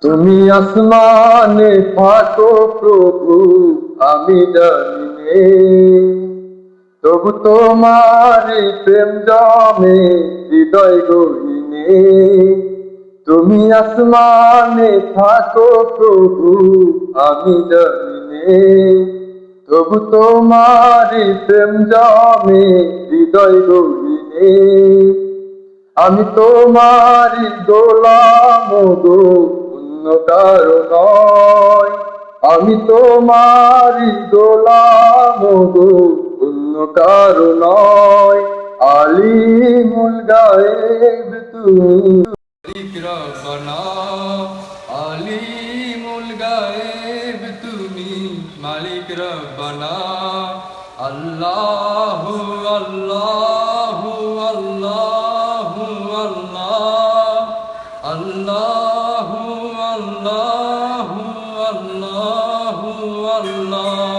তুমি আসমানে থাকো প্রভু, আমি জানি নে, তবু তোমার প্রেম জমে হৃদয় গহীনে। তুমি আসমানে থাকো প্রভু, আমি জানি নে, তবু তোমার প্রেম জমে হৃদয় গহীনে। আমি তোমারি গোলাম গো, অন্য কারো নয়। আমি তোমারি গোলাম গো, অন্য কারো নয়। আলিমুল গায়েব তুমি, মালিক রব্বানা। আলিমুল গায়েব তুমি, মালিক রব্বানা। আল্লাহু আল্লাহু আল্লাহু আল্লাহ, আল্লাহু আল্লাহু আল্লাহু আল্লাহ।